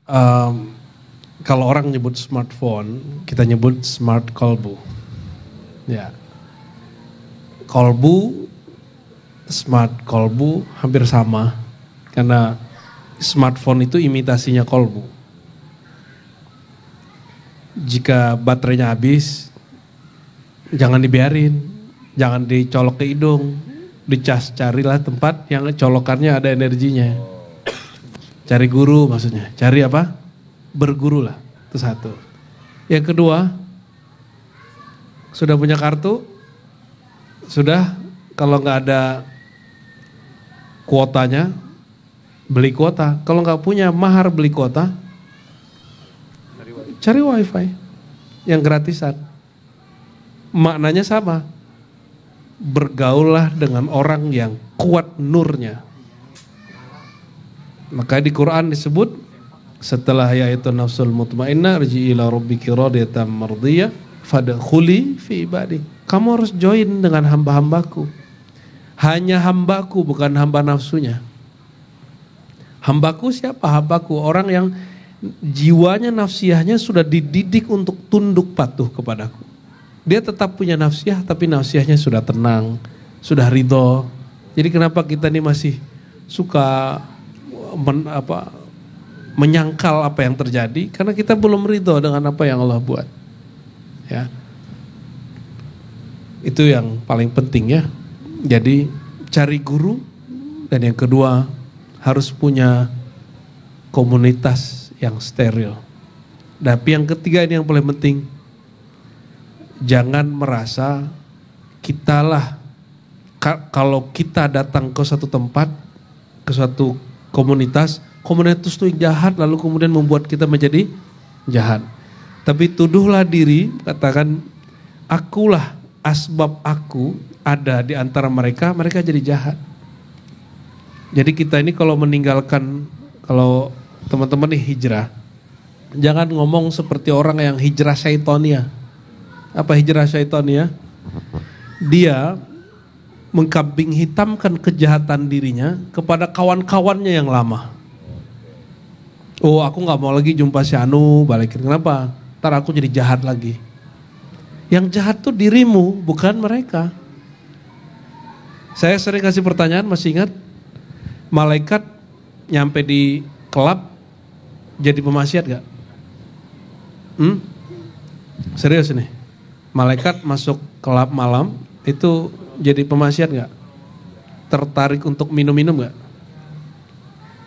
Em, Kalau orang nyebut smartphone, kita nyebut smart kolbu. Ya, kolbu, smart kolbu hampir sama. Karena smartphone itu imitasinya kolbu. Jika baterainya habis, jangan dibiarin, jangan dicolok ke hidung, dicas, carilah tempat yang colokannya ada energinya. Cari guru maksudnya, cari apa? Berguru lah, itu satu. Yang kedua, sudah punya kartu, sudah kalau nggak ada kuotanya, beli kuota. Kalau nggak punya mahar beli kuota, cari wifi yang gratisan. Maknanya sama, bergaullah dengan orang yang kuat nurnya. Maka di Quran disebut, setelah yaitu nafsul mutmainnah rji ila rabbiki radiyatan mardiyah fadkhuli fi ibadi. Kamu harus join dengan hamba-hambaku. Hanya hambaku, bukan hamba nafsunya. Hambaku siapa? Hambaku orang yang jiwanya nafsiahnya sudah dididik untuk tunduk patuh kepadaku. Dia tetap punya nafsiah tapi nafsiahnya sudah tenang, sudah ridho. Jadi kenapa kita ini masih suka menyangkal apa yang terjadi? Karena kita belum ridho dengan apa yang Allah buat. Ya, itu yang paling penting ya. Jadi cari guru, dan yang kedua harus punya komunitas yang steril. Tapi yang ketiga ini yang paling penting, jangan merasa kitalah kalau kita datang ke suatu tempat, ke suatu komunitas itu jahat lalu kemudian membuat kita menjadi jahat. Tapi tuduhlah diri, katakan akulah asbab aku ada di antara mereka, mereka jadi jahat. Jadi kita ini kalau meninggalkan, kalau teman-teman nih hijrah, jangan ngomong seperti orang yang hijrah syaitonia. Apa hijrah syaitonia? Dia mengkambing hitamkan kejahatan dirinya kepada kawan-kawannya yang lama. Oh, aku nggak mau lagi jumpa si Anu, balikin. Kenapa? Ntar aku jadi jahat lagi. Yang jahat tuh dirimu, bukan mereka. Saya sering kasih pertanyaan, masih ingat? Malaikat nyampe di kelab jadi pemaksiat gak? Serius nih. Malaikat masuk kelab malam itu jadi pemaksiat gak? Tertarik untuk minum-minum gak?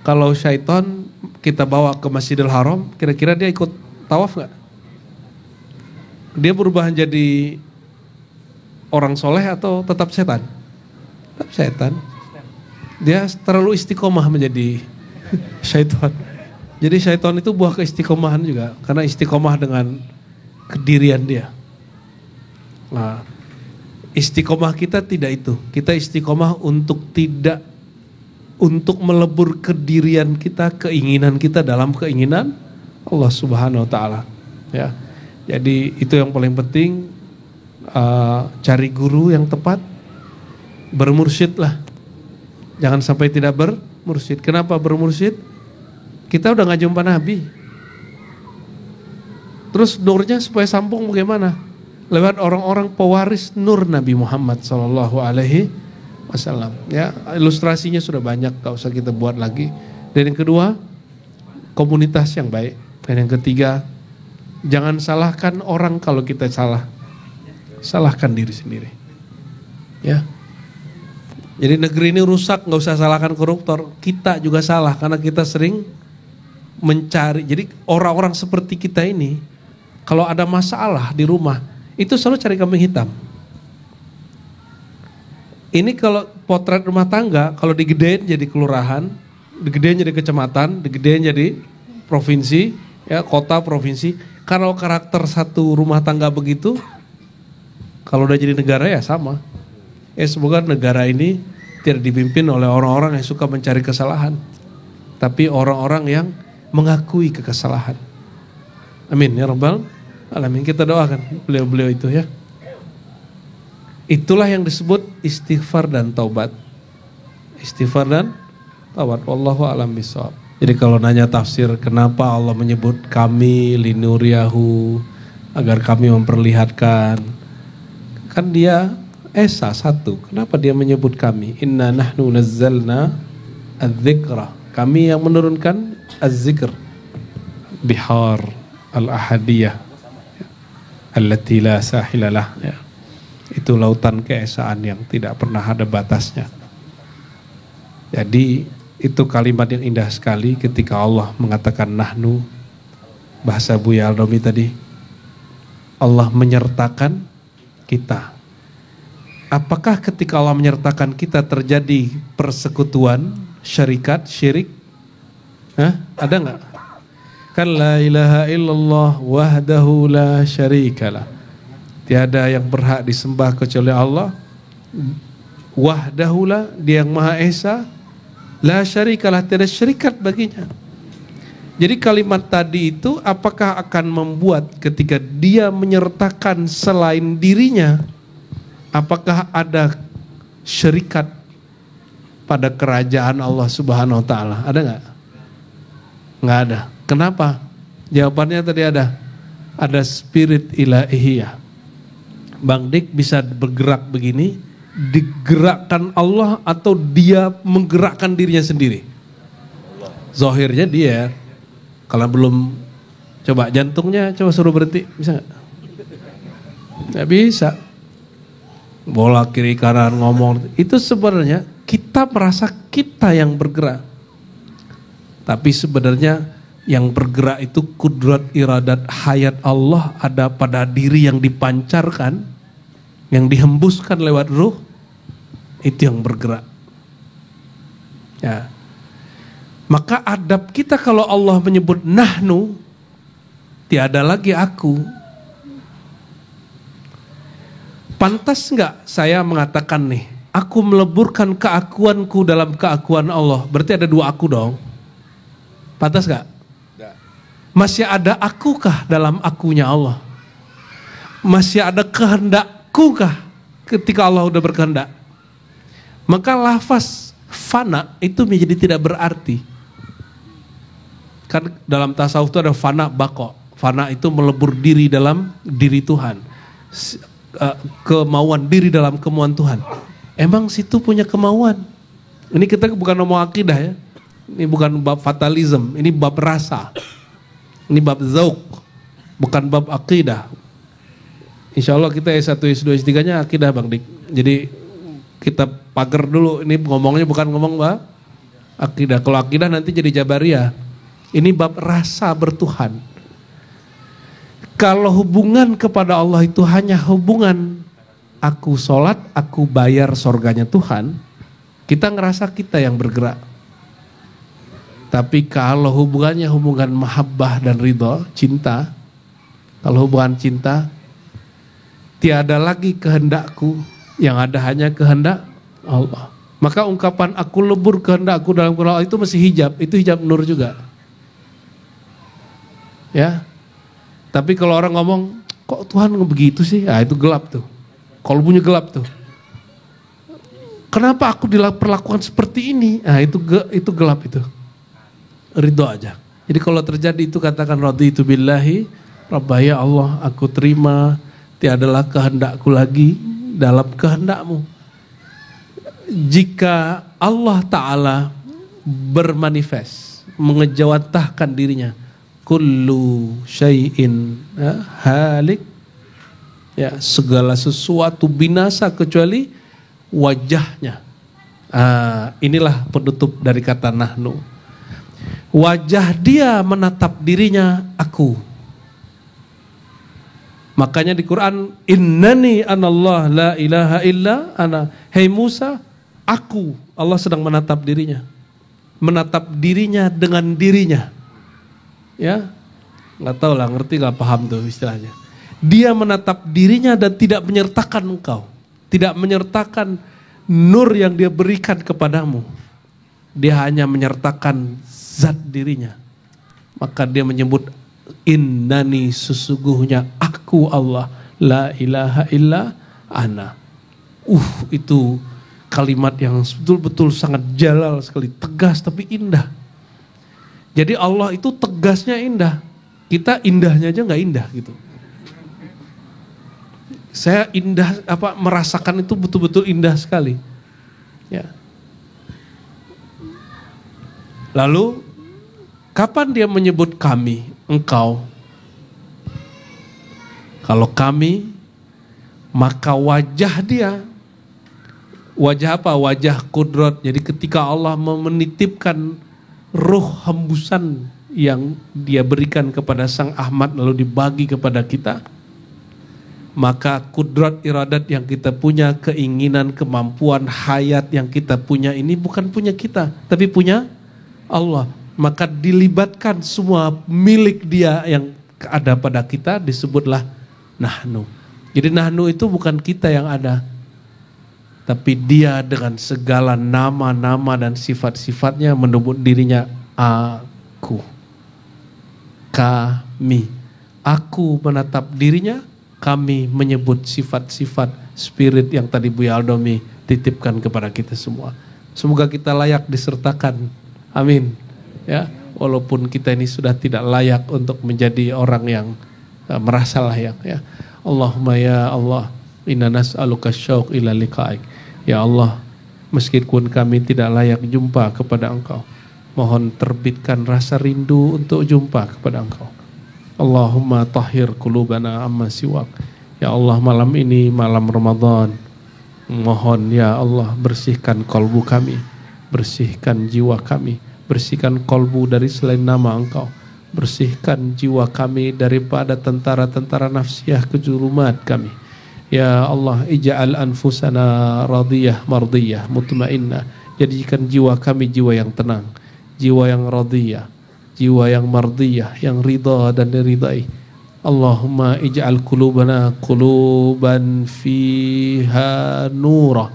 Kalau syaitan kita bawa ke Masjidil Haram, kira-kira dia ikut tawaf gak? Dia berubah jadi orang soleh atau tetap setan? Tetap setan. Dia terlalu istiqomah menjadi syaitan. Jadi syaitan itu buah keistiqomahan juga, karena istiqomah dengan kedirian dia. Nah, istiqomah kita tidak itu. Kita istiqomah untuk melebur kedirian kita, keinginan kita dalam keinginan Allah Subhanahu wa taala. Ya. Jadi itu yang paling penting, cari guru yang tepat, bermursyidlah. Jangan sampai tidak bermursyid. Kenapa bermursyid? Kita udah nggak jumpa Nabi. Terus nurnya supaya sambung bagaimana? Lewat orang-orang pewaris nur Nabi Muhammad sallallahu alaihi wasallam. Ya, ilustrasinya sudah banyak, gak usah kita buat lagi. Dan yang kedua, komunitas yang baik. Dan yang ketiga, jangan salahkan orang kalau kita salah. Salahkan diri sendiri. Ya. Jadi negeri ini rusak, gak usah salahkan koruptor. Kita juga salah karena kita sering mencari. Jadi orang-orang seperti kita ini, kalau ada masalah di rumah, itu selalu cari kambing hitam. Ini kalau potret rumah tangga, kalau digedein jadi kelurahan, digedein jadi kecamatan, digedein jadi provinsi, ya kota, provinsi. Kalau karakter satu rumah tangga begitu, kalau udah jadi negara ya sama. Semoga negara ini tidak dipimpin oleh orang-orang yang suka mencari kesalahan, tapi orang-orang yang mengakui kekesalahan. Amin ya rabbal alamin. Kita doakan beliau-beliau itu ya. Itulah yang disebut istighfar dan taubat. Istighfar dan taubat. Wallahu a'lam bishawab. Jadi kalau nanya tafsir kenapa Allah menyebut kami linuriyahu, agar kami memperlihatkan, kan dia Esa satu. Kenapa dia menyebut kami? Inna nahnu nazzalna adz-dzikra. Kami yang menurunkan az-zikr. Bihar al-ahadiyah allati la sahilalah. Ya. Itu lautan keesaan yang tidak pernah ada batasnya. Jadi itu kalimat yang indah sekali ketika Allah mengatakan nahnu. Bahasa Buya Al-Domi tadi, Allah menyertakan kita. Apakah ketika Allah menyertakan kita terjadi persekutuan, syarikat, syirik? Ada nggak? Kan la ilaha illallah wahdahu la syarikalah. Tiada yang berhak disembah kecuali Allah. Wahdahu la, dia yang Maha Esa. La syarikalah, tiada syarikat baginya. Jadi kalimat tadi itu apakah akan membuat ketika dia menyertakan selain dirinya, apakah ada syarikat pada kerajaan Allah Subhanahu wa taala? Ada nggak? Nggak ada. Kenapa? Jawabannya tadi ada. Ada spirit ilahiyah. Bang Dik bisa bergerak begini, digerakkan Allah atau dia menggerakkan dirinya sendiri? Zahirnya dia. Kalau belum, coba jantungnya coba suruh berhenti, bisa nggak? Nggak bisa. Bola kiri kanan ngomong, itu sebenarnya kita merasa kita yang bergerak. Tapi sebenarnya yang bergerak itu kudrat iradat hayat Allah ada pada diri yang dipancarkan, yang dihembuskan lewat ruh, itu yang bergerak. Ya. Maka adab kita kalau Allah menyebut nahnu, tiada lagi aku. Pantas enggak saya mengatakan nih, aku meleburkan keakuanku dalam keakuan Allah. Berarti ada dua aku dong. Pantas enggak? Masih ada akukah dalam akunya Allah? Masih ada kehendakkukah ketika Allah udah berkehendak? Maka lafaz fana itu menjadi tidak berarti. Kan dalam tasawuf itu ada fana bako. Fana itu melebur diri dalam diri Tuhan. Kemauan diri dalam kemauan Tuhan. Emang situ punya kemauan. Ini kita bukan ngomong akidah ya. Ini bukan bab fatalism. Ini bab rasa. Ini bab zauk. Bukan bab akidah. Insya Allah kita S1, S2, S3-nya akidah Bang Dik. Jadi kita pagar dulu. Ini ngomongnya bukan ngomong bab akidah. Kalau akidah nanti jadi Jabariyah. Ini bab rasa bertuhan. Kalau hubungan kepada Allah itu hanya hubungan aku sholat, aku bayar sorganya Tuhan, kita ngerasa kita yang bergerak. Tapi kalau hubungannya hubungan mahabbah dan ridho, cinta, kalau hubungan cinta, tiada lagi kehendakku, yang ada hanya kehendak Allah. Maka ungkapan aku lebur kehendakku dalam Quran Allah itu masih hijab, itu hijab nur juga. Ya, tapi kalau orang ngomong, kok Tuhan begitu sih? Ah itu gelap tuh. Kalau punya gelap tuh. Kenapa aku diperlakukan seperti ini? Ah itu gelap itu. Ridho aja. Jadi kalau terjadi itu katakan raditu billahi Rabbah, ya Allah aku terima, tiadalah kehendakku lagi dalam kehendakmu. Jika Allah Ta'ala bermanifest, mengejawantahkan dirinya, kullu syai'in halik, ya segala sesuatu binasa kecuali wajahnya. Inilah penutup dari kata nahnu. Wajah dia menatap dirinya aku. Makanya di Quran, innani anallah la ilaha illa ana. Hei Musa, aku. Allah sedang menatap dirinya. Menatap dirinya dengan dirinya. Ya, nggak tahu lah, ngerti nggak, paham tuh istilahnya. Dia menatap dirinya dan tidak menyertakan engkau, tidak menyertakan nur yang dia berikan kepadamu. Dia hanya menyertakan zat dirinya. Maka dia menyebut innani, sesungguhnya aku Allah, la ilaha illa ana. Itu kalimat yang betul-betul sangat jalal sekali, tegas tapi indah. Jadi Allah itu tegasnya indah. Kita indahnya aja nggak indah gitu. Saya indah merasakan itu betul-betul indah sekali. Ya. Lalu kapan dia menyebut kami, engkau? Kalau kami, maka wajah dia. Wajah apa? Wajah kudrat. Jadi ketika Allah menitipkan ruh hembusan yang dia berikan kepada Sang Ahmad lalu dibagi kepada kita, maka kudrat iradat yang kita punya, keinginan, kemampuan, hayat yang kita punya ini bukan punya kita, tapi punya Allah. Maka dilibatkan semua milik dia yang ada pada kita, disebutlah nahnu. Jadi nahnu itu bukan kita yang ada, tapi dia dengan segala nama-nama dan sifat-sifatnya menyebut dirinya aku, kami. Aku menatap dirinya, kami menyebut sifat-sifat spirit yang tadi Buya Aldomi titipkan kepada kita semua. Semoga kita layak disertakan. Amin. Ya, walaupun kita ini sudah tidak layak untuk menjadi orang yang merasa layak. Ya, Allahumma ya Allah, inna nas'aluka syauq ila liqa'ik. Ya Allah, meskipun kami tidak layak jumpa kepada Engkau, mohon terbitkan rasa rindu untuk jumpa kepada Engkau. Allahumma tahhir qulubana amma siwak. Ya Allah, malam ini malam Ramadan, mohon ya Allah bersihkan kolbu kami, bersihkan jiwa kami, bersihkan kolbu dari selain nama Engkau, bersihkan jiwa kami daripada tentara-tentara nafsiyah kejulumat kami. Ya Allah, ij'al anfusana radiyah mardiyah mutmainnah. Jadikan jiwa kami jiwa yang tenang, jiwa yang radiyah, jiwa yang mardiyah, yang ridha dan diridai. Allahumma ij'al qulubana quluban fiha nura.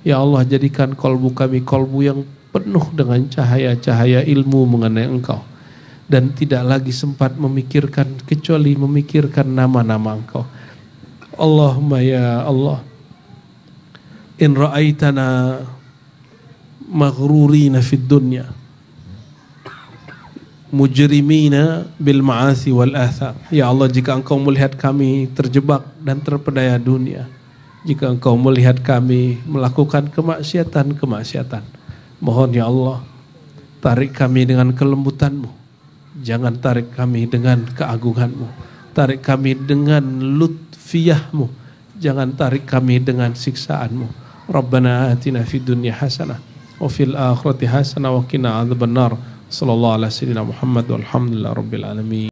Ya Allah, jadikan kolbu kami kolbu yang penuh dengan cahaya-cahaya ilmu mengenai Engkau, dan tidak lagi sempat memikirkan kecuali memikirkan nama-nama Engkau. Allahumma ya Allah, in ra'aitana maghrurina fid dunya mujrimina bil ma'asi wal athar. Ya Allah, jika Engkau melihat kami terjebak dan terpedaya dunia, jika Engkau melihat kami melakukan kemaksiatan, mohon ya Allah, tarik kami dengan kelembutan-Mu. Jangan tarik kami dengan keagungan-Mu. Tarik kami dengan lutfiyah-Mu. Jangan tarik kami dengan siksaan-Mu. Rabbana atina fid dunya hasanah wa fil akhirati hasanah wa qina adzabannar. Sallallahu alaihi wasallam Muhammad walhamdulillah rabbil alamin.